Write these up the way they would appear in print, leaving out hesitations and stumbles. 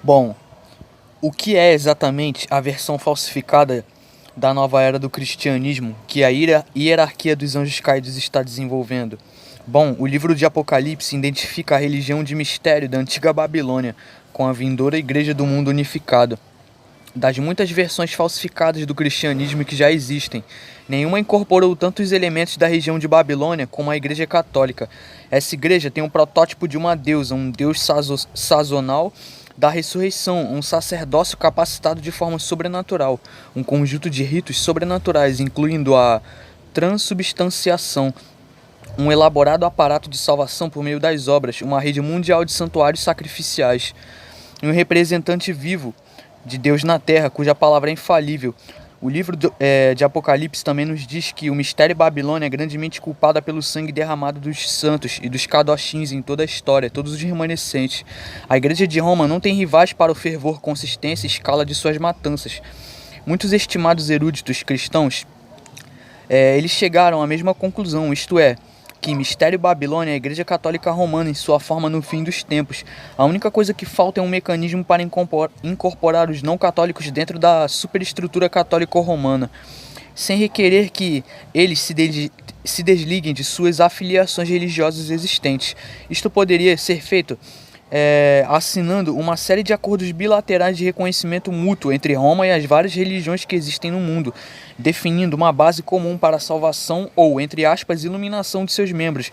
Bom, o que é exatamente a versão falsificada da nova era do cristianismo que a hierarquia dos anjos caídos está desenvolvendo? Bom, o livro de Apocalipse identifica a religião de mistério da antiga Babilônia com a vindoura igreja do mundo unificado. Das muitas versões falsificadas do cristianismo que já existem, nenhuma incorporou tantos elementos da região de Babilônia como a Igreja Católica. Essa igreja tem um protótipo de uma deusa, um deus sazonal da ressurreição, um sacerdócio capacitado de forma sobrenatural, um conjunto de ritos sobrenaturais, incluindo a transubstanciação, um elaborado aparato de salvação por meio das obras, uma rede mundial de santuários sacrificiais, e um representante vivo de Deus na Terra, cuja palavra é infalível. O livro de Apocalipse também nos diz que o mistério Babilônia é grandemente culpada pelo sangue derramado dos santos e dos kadoshins em toda a história, todos os remanescentes. A igreja de Roma não tem rivais para o fervor, consistência e escala de suas matanças. Muitos estimados eruditos cristãos eles chegaram à mesma conclusão, isto é, que Mistério Babilônia é a Igreja Católica Romana em sua forma no fim dos tempos. A única coisa que falta é um mecanismo para incorporar os não católicos dentro da superestrutura católico-romana, sem requerer que eles se desliguem de suas afiliações religiosas existentes. Isto poderia ser feito assinando uma série de acordos bilaterais de reconhecimento mútuo entre Roma e as várias religiões que existem no mundo, definindo uma base comum para a salvação ou, entre aspas, iluminação de seus membros,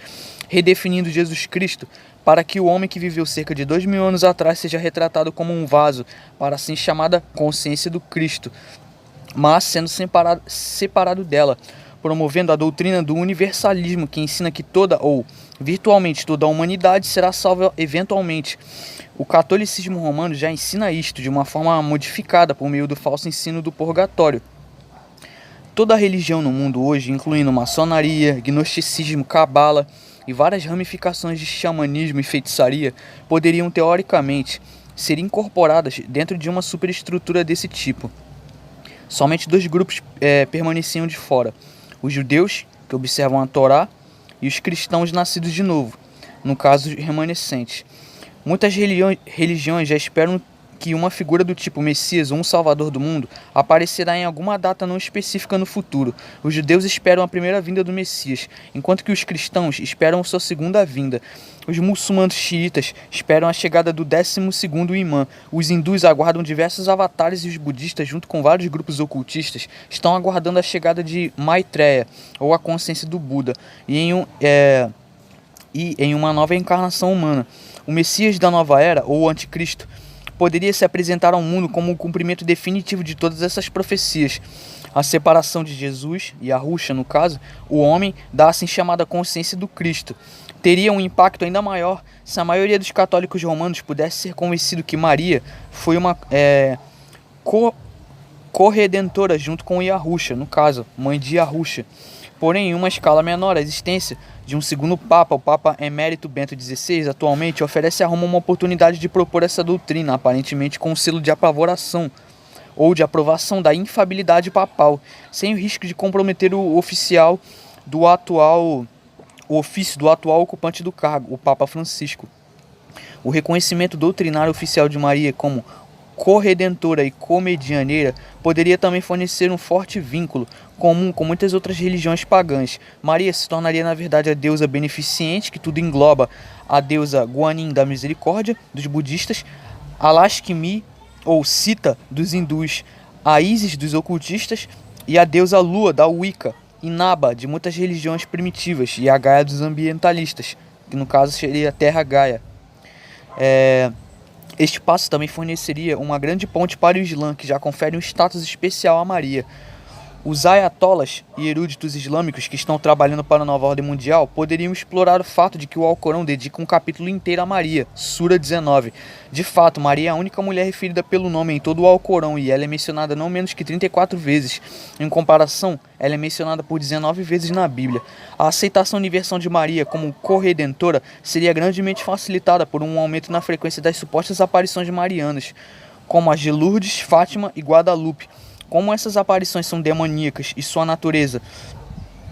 redefinindo Jesus Cristo para que o homem que viveu cerca de 2000 anos atrás seja retratado como um vaso para a assim chamada consciência do Cristo, mas sendo separado dela, promovendo a doutrina do universalismo que ensina que toda ou virtualmente toda a humanidade será salva eventualmente. O catolicismo romano já ensina isto de uma forma modificada por meio do falso ensino do purgatório. Toda a religião no mundo hoje, incluindo maçonaria, gnosticismo, cabala e várias ramificações de xamanismo e feitiçaria, poderiam teoricamente ser incorporadas dentro de uma superestrutura desse tipo. Somente dois grupos permaneciam de fora: os judeus, que observam a Torá, e os cristãos nascidos de novo, no caso remanescentes. Muitas religiões já esperam que uma figura do tipo Messias ou um Salvador do mundo aparecerá em alguma data não específica no futuro. Os judeus esperam a primeira vinda do Messias, enquanto que os cristãos esperam sua segunda vinda. Os muçulmanos xiitas esperam a chegada do 12º imã. Os hindus aguardam diversos avatares e os budistas, junto com vários grupos ocultistas, estão aguardando a chegada de Maitreya, ou a consciência do Buda, e em uma nova encarnação humana. O Messias da nova era, ou o Anticristo, poderia se apresentar ao mundo como o cumprimento definitivo de todas essas profecias. A separação de Jesus, e Yahusha no caso, o homem, da assim chamada consciência do Cristo, teria um impacto ainda maior se a maioria dos católicos romanos pudesse ser convencido que Maria foi uma corredentora junto com Yahusha, no caso, mãe de Yahusha. Porém, em uma escala menor, a existência de um segundo Papa, o Papa Emérito Bento XVI, atualmente oferece a Roma uma oportunidade de propor essa doutrina, aparentemente com um selo de aprovação ou de aprovação da infabilidade papal, sem o risco de comprometer o ofício do atual ocupante do cargo, o Papa Francisco. O reconhecimento doutrinário oficial de Maria como corredentora e comedianeira poderia também fornecer um forte vínculo comum com muitas outras religiões pagãs. Maria se tornaria na verdade a deusa beneficente, que tudo engloba, a deusa Guanin da misericórdia dos budistas, a Lakshmi ou Sita dos hindus, a Isis dos ocultistas e a deusa Lua da Wicca, Inaba de muitas religiões primitivas, e a Gaia dos ambientalistas, que no caso seria a Terra Gaia. Este passo também forneceria uma grande ponte para o Islã, que já confere um status especial a Maria. Os ayatollahs e eruditos islâmicos que estão trabalhando para a nova ordem mundial poderiam explorar o fato de que o Alcorão dedica um capítulo inteiro a Maria, Sura 19. De fato, Maria é a única mulher referida pelo nome em todo o Alcorão e ela é mencionada não menos que 34 vezes. Em comparação, ela é mencionada por 19 vezes na Bíblia. A aceitação universal de Maria como corredentora seria grandemente facilitada por um aumento na frequência das supostas aparições marianas, como as de Lourdes, Fátima e Guadalupe. Como essas aparições são demoníacas e sua natureza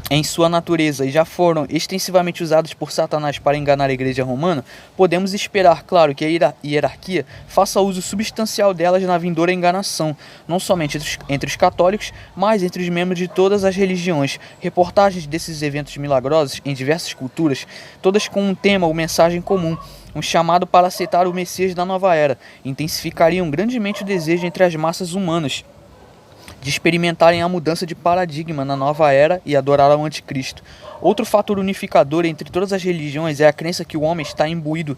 em sua natureza e já foram extensivamente usados por Satanás para enganar a Igreja Romana, podemos esperar, claro, que a hierarquia faça uso substancial delas na vindoura enganação, não somente entre os católicos, mas entre os membros de todas as religiões. Reportagens desses eventos milagrosos em diversas culturas, todas com um tema ou mensagem comum, um chamado para aceitar o Messias da nova era, intensificariam grandemente o desejo entre as massas humanas de experimentarem a mudança de paradigma na nova era e adorar ao anticristo. Outro fator unificador entre todas as religiões é a crença que o homem está imbuído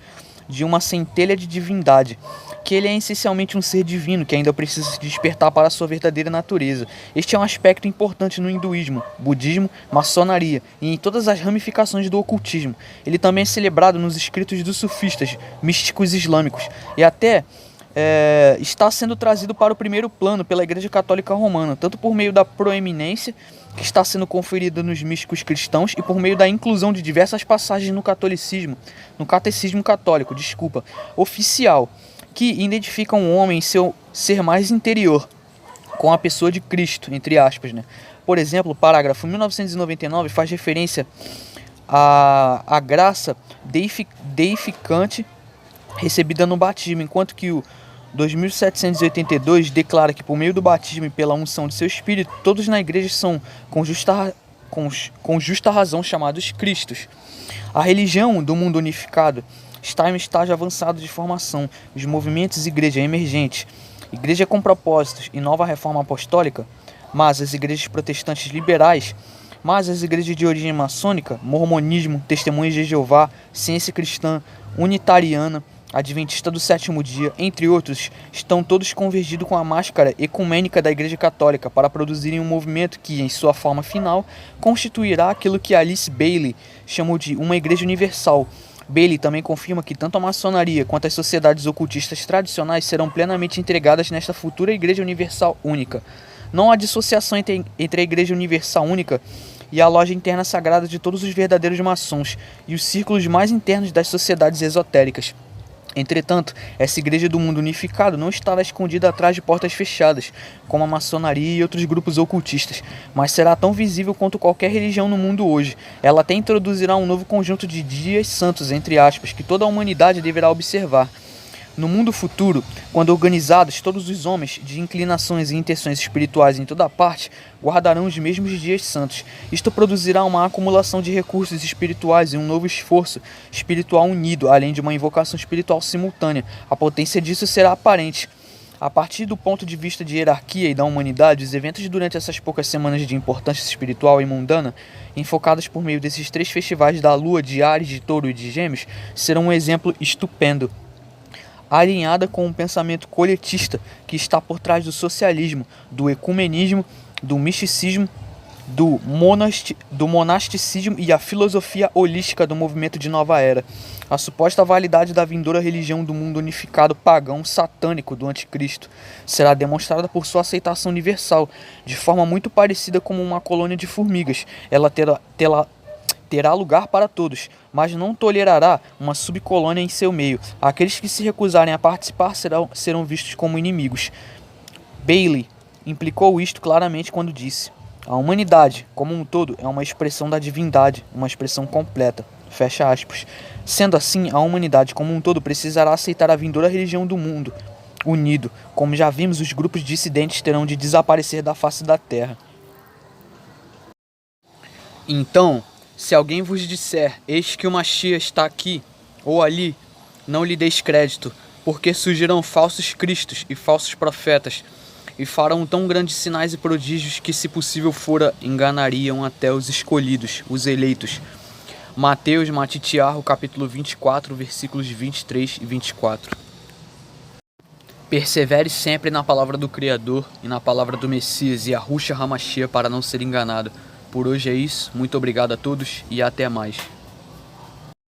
de uma centelha de divindade, que ele é essencialmente um ser divino que ainda precisa se despertar para a sua verdadeira natureza. Este é um aspecto importante no hinduísmo, budismo, maçonaria e em todas as ramificações do ocultismo. Ele também é celebrado nos escritos dos sufistas, místicos islâmicos e até está sendo trazido para o primeiro plano pela Igreja Católica Romana, tanto por meio da proeminência que está sendo conferida nos místicos cristãos e por meio da inclusão de diversas passagens no catecismo católico, oficial, que identificam o homem em seu ser mais interior, com a pessoa de Cristo, entre aspas, né? Por exemplo, o parágrafo 1999 faz referência à graça deificante recebida no batismo, enquanto que o 2782 declara que por meio do batismo e pela unção de seu espírito, todos na igreja são com justa razão chamados cristos. A religião do mundo unificado está em um estágio avançado de formação. Os movimentos igreja emergente, igreja com propósitos e nova reforma apostólica, mas as igrejas protestantes liberais, mas as igrejas de origem maçônica, mormonismo, testemunhas de Jeová, ciência cristã, unitariana, adventista do sétimo dia, entre outros, estão todos convergidos com a máscara ecumênica da Igreja Católica para produzirem um movimento que, em sua forma final, constituirá aquilo que Alice Bailey chamou de uma Igreja Universal. Bailey também confirma que tanto a maçonaria quanto as sociedades ocultistas tradicionais serão plenamente entregadas nesta futura Igreja Universal única. Não há dissociação entre a Igreja Universal única e a loja interna sagrada de todos os verdadeiros maçons e os círculos mais internos das sociedades esotéricas. Entretanto, essa igreja do mundo unificado não estará escondida atrás de portas fechadas, como a maçonaria e outros grupos ocultistas, mas será tão visível quanto qualquer religião no mundo hoje. Ela até introduzirá um novo conjunto de dias santos, entre aspas, que toda a humanidade deverá observar. No mundo futuro, quando organizados, todos os homens de inclinações e intenções espirituais em toda parte guardarão os mesmos dias santos. Isto produzirá uma acumulação de recursos espirituais e um novo esforço espiritual unido, além de uma invocação espiritual simultânea. A potência disso será aparente. A partir do ponto de vista de hierarquia e da humanidade, os eventos durante essas poucas semanas de importância espiritual e mundana, enfocados por meio desses 3 festivais da Lua, de Áries, de Touro e de Gêmeos, serão um exemplo estupendo, alinhada com um pensamento coletista que está por trás do socialismo, do ecumenismo, do misticismo, do monasticismo e a filosofia holística do movimento de nova era. A suposta validade da vindoura religião do mundo unificado pagão satânico do anticristo será demonstrada por sua aceitação universal, de forma muito parecida com uma colônia de formigas. Ela terá lugar para todos, mas não tolerará uma subcolônia em seu meio. Aqueles que se recusarem a participar serão vistos como inimigos. Bailey implicou isto claramente quando disse: a humanidade, como um todo, é uma expressão da divindade, uma expressão completa. Fecha aspas. Sendo assim, a humanidade como um todo precisará aceitar a vindoura religião do mundo unido. Como já vimos, os grupos dissidentes terão de desaparecer da face da terra. Então, se alguém vos disser, eis que o Mashiach está aqui ou ali, não lhe deis crédito, porque surgirão falsos cristos e falsos profetas, e farão tão grandes sinais e prodígios que, se possível fora, enganariam até os escolhidos, os eleitos. Mateus, Matitiarro, capítulo 24, versículos 23 e 24. Persevere sempre na palavra do Criador e na palavra do Messias e Yahushua HaMashiach para não ser enganado. Por hoje é isso, muito obrigado a todos e até mais.